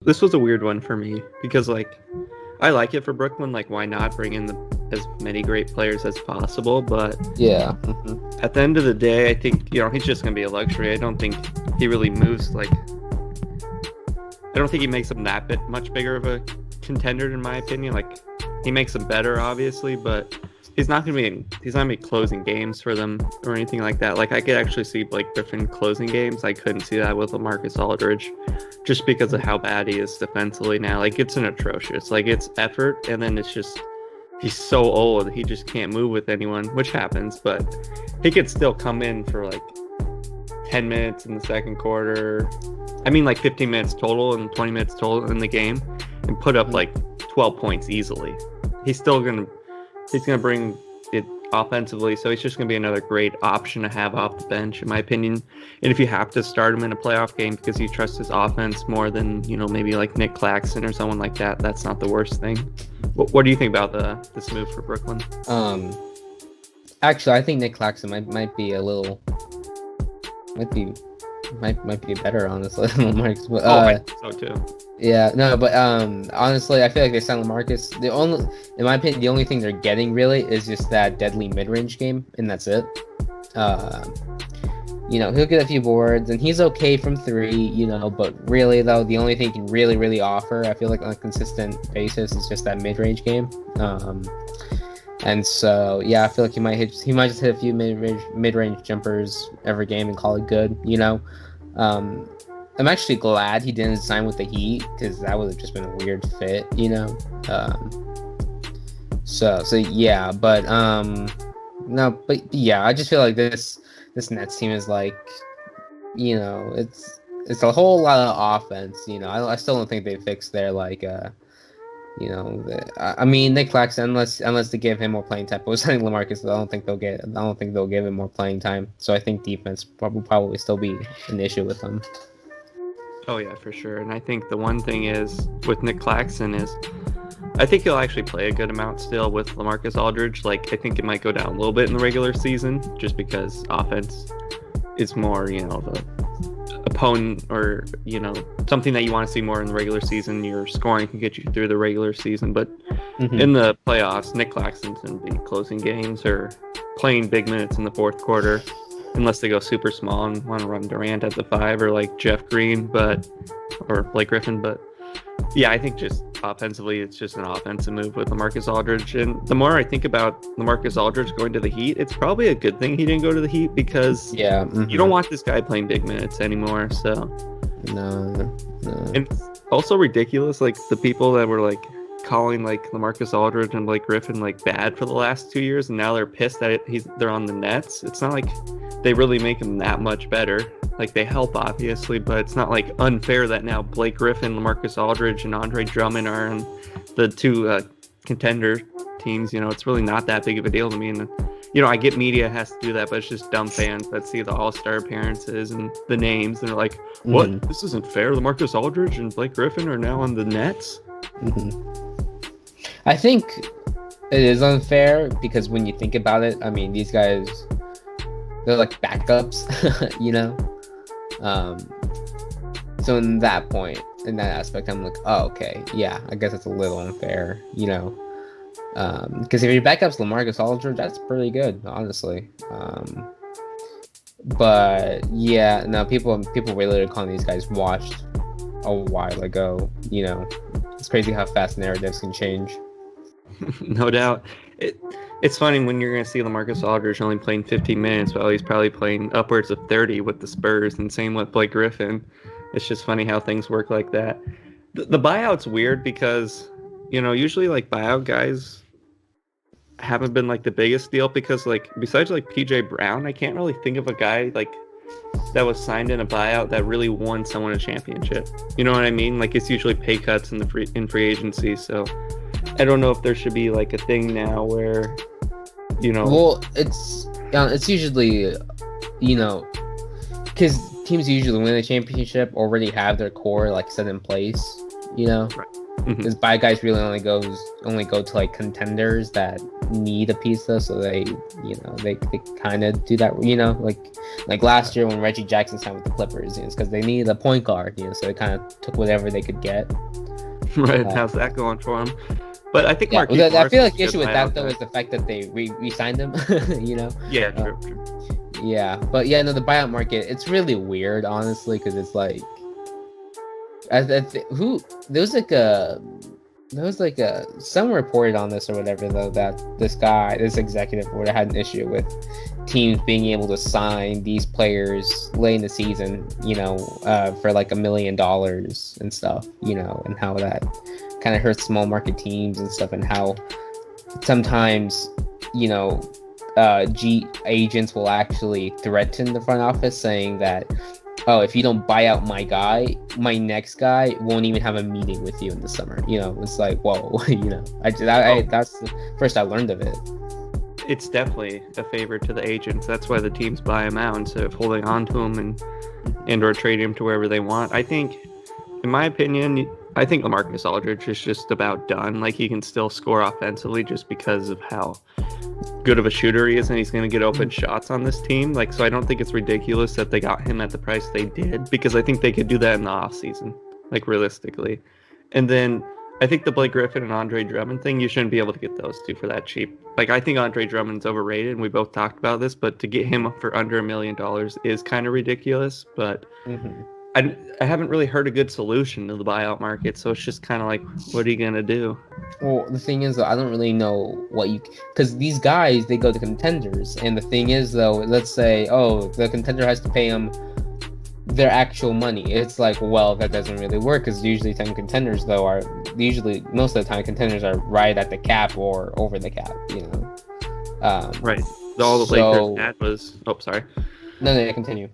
This was a weird one for me because like I like it for Brooklyn. Like, why not bring in as many great players as possible? But Yeah. at the end of the day, I think he's just gonna be a luxury. I don't think he really moves like. I don't think he makes them that bit much bigger of a contender, in my opinion. Like, he makes them better, obviously, but he's not gonna be closing games for them or anything like that. Like, I could actually see Blake Griffin closing games. I couldn't see that with LaMarcus Aldridge, just because of how bad he is defensively now. Like, it's an atrocious. Like, it's effort, and then it's just he's so old he just can't move with anyone, which happens. But he could still come in for like 10 minutes in the second quarter. I mean, like 15 minutes total and 20 minutes total in the game, and put up like 12 points easily. He's gonna bring it offensively, so he's just gonna be another great option to have off the bench, in my opinion. And if you have to start him in a playoff game because you trust his offense more than maybe like Nick Claxton or someone like that, that's not the worst thing. What do you think about this move for Brooklyn? Actually, I think Nick Claxton might be a little might be better, honestly, than LaMarcus. But, I think so too. Yeah, no, but honestly, I feel like they signed LaMarcus. In my opinion, the only thing they're getting really is just that deadly mid-range game, and that's it. He'll get a few boards, and he's okay from three. But really though, the only thing he can really offer, I feel like on a consistent basis, is just that mid-range game. And so, yeah, I feel like he might just hit a few mid-range jumpers every game and call it good. I'm actually glad he didn't sign with the Heat, because that would have just been a weird fit. So yeah, but no, but yeah, I just feel like this Nets team is like, it's a whole lot of offense. I still don't think they fixed their like I mean, Nick Claxton, unless they give him more playing time. But signing LaMarcus, I don't think they'll give him more playing time. So I think defense will probably still be an issue with them. Oh yeah, for sure. And I think the one thing is with Nick Claxton is I think he'll actually play a good amount still with LaMarcus Aldridge. Like, I think it might go down a little bit in the regular season just because offense is more, the opponent, or something that you want to see more in the regular season. Your scoring can get you through the regular season, but in the playoffs, Nick Claxton's going to be closing games or playing big minutes in the fourth quarter, unless they go super small and want to run Durant at the 5 or like Jeff Green, or Blake Griffin. But yeah, I think just offensively, it's just an offensive move with LaMarcus Aldridge. And the more I think about LaMarcus Aldridge going to the Heat, it's probably a good thing he didn't go to the Heat, because you don't want this guy playing big minutes anymore. So no. And it's also ridiculous, like the people that were like calling like LaMarcus Aldridge and Blake Griffin like bad for the last 2 years, and now they're pissed that they're on the Nets. It's not like they really make him that much better. Like, they help, obviously, but it's not like unfair that now Blake Griffin, LaMarcus Aldridge, and Andre Drummond are on the two contender teams. It's really not that big of a deal to me. And I get media has to do that, but it's just dumb fans that see the All-Star appearances and the names, and they're like, "What? This isn't fair. LaMarcus Aldridge and Blake Griffin are now on the Nets." I think it is unfair because when you think about it, I mean, these guys, they're like backups, So in that aspect, I'm like, oh, okay, yeah, I guess it's a little unfair, because if your backup's LaMarcus Aldridge, that's pretty good, honestly. But yeah, no, people really are calling these guys washed a while ago. It's crazy how fast narratives can change. No doubt. It's funny when you're going to see LaMarcus Aldridge only playing 15 minutes while he's probably playing upwards of 30 with the Spurs, and same with Blake Griffin. It's just funny how things work like that. The buyout's weird because, usually like buyout guys haven't been like the biggest deal, because like besides like PJ Brown, I can't really think of a guy like that was signed in a buyout that really won someone a championship. You know what I mean? Like, it's usually pay cuts in free agency. So I don't know if there should be like a thing now where, Well, it's usually, because teams usually win a championship already have their core like set in place, Right. Because buy guys really only go to like contenders that need a piece though, so they they kind of do that, like last year when Reggie Jackson signed with the Clippers, it's because they needed a point guard, so they kind of took whatever they could get. Right, how's that going for him? But I think I feel like the issue with that though is is the fact that they re-signed him. Yeah, true. Yeah, but yeah, no, the buyout market, it's really weird, honestly, because it's like, there was like some reported on this or whatever though, that this executive board had an issue with teams being able to sign these players late in the season, for like $1 million and stuff, and how that kind of hurts small market teams and stuff, and how sometimes, agents will actually threaten the front office saying that, oh, if you don't buy out my guy, my next guy won't even have a meeting with you in the summer. It's like, whoa, that's the first I learned of it. It's definitely a favor to the agents. That's why the teams buy him out instead of holding on to him and or trading him to wherever they want. I think, in my opinion, I think LaMarcus Aldridge is just about done. Like, he can still score offensively just because of how good of a shooter he is, and he's going to get open shots on this team. Like, so I don't think it's ridiculous that they got him at the price they did, because I think they could do that in the offseason, like, realistically. And then I think the Blake Griffin and Andre Drummond thing, you shouldn't be able to get those two for that cheap. Like, I think Andre Drummond's overrated, and we both talked about this, but to get him for under $1 million is kind of ridiculous. But I haven't really heard a good solution to the buyout market, so it's just kind of like, what are you going to do? Well, the thing is, though, I don't really know because these guys, they go to contenders, and the thing is, though, let's say, the contender has to pay them their actual money. It's like, well, that doesn't really work, because usually contenders, though, most of the time, contenders are right at the cap or over the cap, Right. All the Lakers had was... Oh, sorry. No, continue.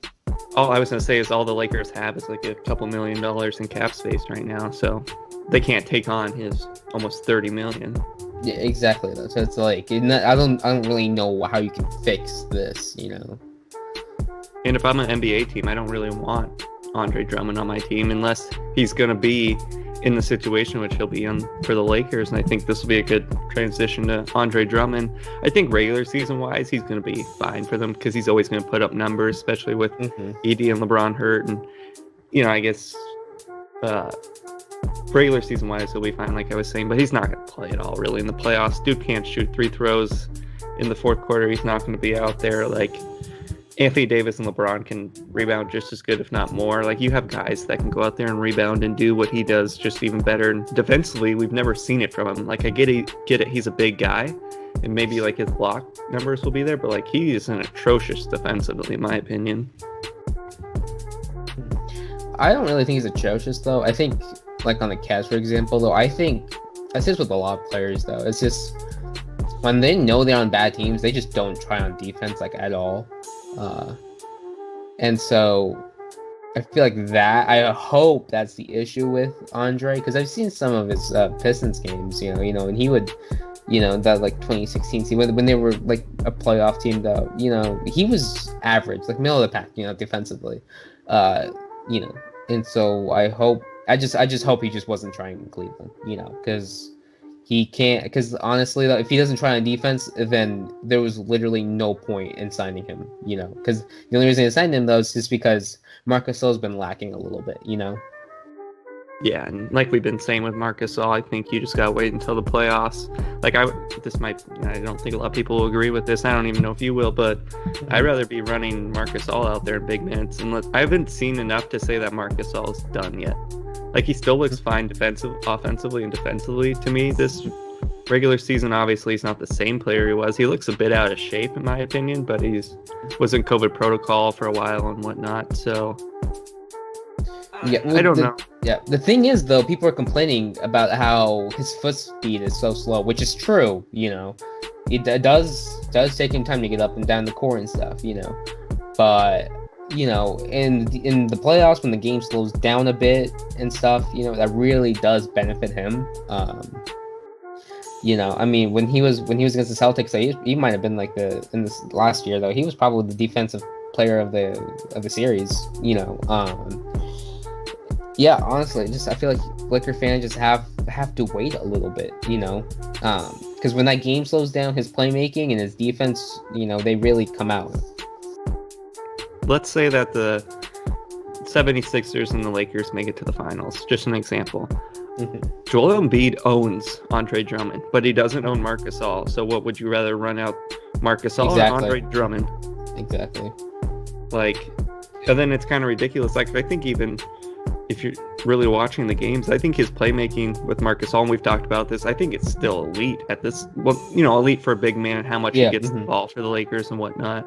All I was going to say is all the Lakers have is like a couple $1 million in cap space right now, so they can't take on his almost $30 million. Yeah, exactly. Though. So it's like, I don't really know how you can fix this, And if I'm an NBA team, I don't really want Andre Drummond on my team unless he's going to be in the situation which he'll be in for the Lakers, and I think this will be a good transition to Andre Drummond. I think regular season wise, he's going to be fine for them because he's always going to put up numbers, especially with Eddy and LeBron hurt, and I guess regular season wise he'll be fine, like I was saying, but he's not going to play at all really in the playoffs. Dude can't shoot 3 throws in the fourth quarter. He's not going to be out there. Like, Anthony Davis and LeBron can rebound just as good, if not more. Like, you have guys that can go out there and rebound and do what he does just even better. And defensively, we've never seen it from him. Like, I get it. He's a big guy, and maybe like his block numbers will be there, but like, he is an atrocious defensively, in my opinion. I don't really think he's atrocious, though. I think, like on the Cavs, for example, though, I think that's just with a lot of players, though. It's just when they know they're on bad teams, they just don't try on defense like at all. And so I feel like that, I hope that's the issue with Andre, because I've seen some of his Pistons games, and he would, that like 2016 team, when they were like a playoff team, though, he was average, like middle of the pack, defensively, and so I just hope he just wasn't trying in Cleveland, because he can't, because honestly, though, if he doesn't try on defense, then there was literally no point in signing him, because the only reason I signed him, though, is just because Marc Gasol's been lacking a little bit, Yeah, and like we've been saying with Marc Gasol, I think you just gotta wait until the playoffs. Like, I don't think a lot of people will agree with this. I don't even know if you will, but I'd rather be running Marc Gasol out there in big minutes. And I haven't seen enough to say that Marc Gasol is done yet. Like, he still looks fine offensively and defensively to me. This regular season, obviously, he's not the same player he was. He looks a bit out of shape, in my opinion, but was in COVID protocol for a while and whatnot. So, yeah, I don't know. Yeah, the thing is, though, people are complaining about how his foot speed is so slow, which is true. It does take him time to get up and down the court and stuff. But in the playoffs, when the game slows down a bit and stuff, that really does benefit him. I mean, when he was against the Celtics, he might have been like in this last year, though, he was probably the defensive player of the series. Yeah, honestly, just I feel like Laker fans just have to wait a little bit, because when that game slows down, his playmaking and his defense, they really come out. Let's say that the 76ers and the Lakers make it to the finals. Just an example. Joel Embiid owns Andre Drummond, but he doesn't own Marc Gasol. So what would you rather run out, Marc Gasol or Andre Drummond? Exactly. And then it's kind of ridiculous. I think even if you're really watching the games, I think his playmaking with Marc Gasol, and we've talked about this, I think it's still elite at this. Well, elite for a big man and how much he gets the ball for the Lakers and whatnot.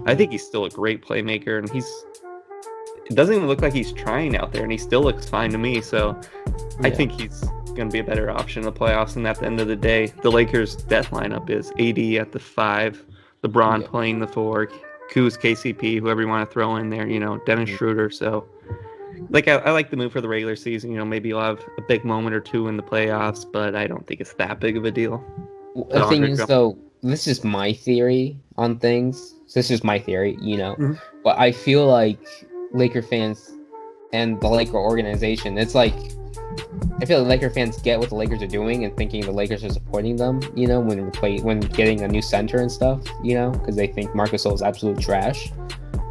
I think he's still a great playmaker, and it doesn't even look like he's trying out there, and he still looks fine to me. So I think he's going to be a better option in the playoffs. And at the end of the day, the Lakers' death lineup is AD at the 5, LeBron playing the 4, Kuz, KCP, whoever you want to throw in there, Dennis Schroeder. So I like the move for the regular season. Maybe you'll have a big moment or two in the playoffs, but I don't think it's that big of a deal. The thing is, though, this is my theory on things. So this is my theory, But I feel like Laker fans and the Laker organization, it's like, I feel like Laker fans get what the Lakers are doing and thinking the Lakers are supporting them, when getting a new center and stuff, because they think Marc Gasol is absolute trash.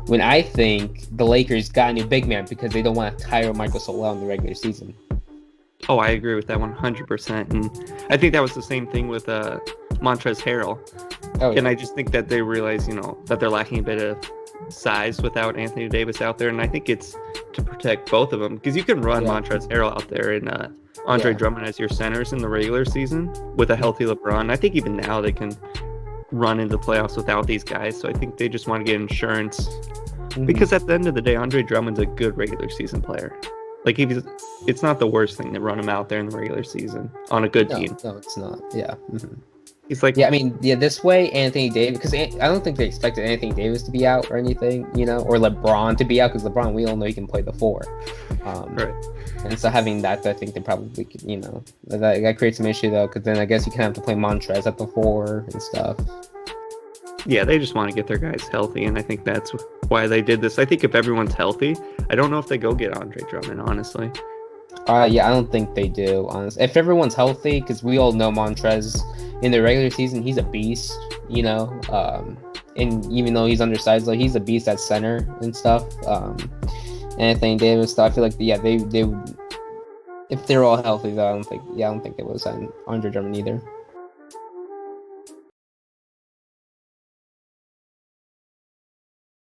When I think the Lakers got a new big man because they don't want to tire Marc Gasol out in the regular season. Oh, I agree with that 100%. And I think that was the same thing with Montrezl Harrell. Oh, yeah. And I just think that they realize, that they're lacking a bit of size without Anthony Davis out there. And I think it's to protect both of them, because you can run Montrezl Harrell out there and Andre Drummond as your centers in the regular season with a healthy LeBron. I think even now they can run into the playoffs without these guys. So I think they just want to get insurance, because at the end of the day, Andre Drummond's a good regular season player. It's not the worst thing to run him out there in the regular season on a good team. No, it's not. Yeah. He's this way, Anthony Davis, because I don't think they expected Anthony Davis to be out or anything, or LeBron to be out, because LeBron, we all know he can play the 4. Right. And so having that, I think they probably could, that creates some issue, though, because then I guess you kind of have to play Montrez at the 4 and stuff. Yeah, they just want to get their guys healthy, and I think that's why they did this. I think if everyone's healthy, I don't know if they go get Andre Drummond, honestly. I don't think they do, honestly. If everyone's healthy, because we all know Montrez in the regular season, he's a beast, and even though he's undersized, he's a beast at center and stuff. Anthony Davis, I feel like, they would, if they're all healthy, though, I don't think they would sign Andre Drummond either.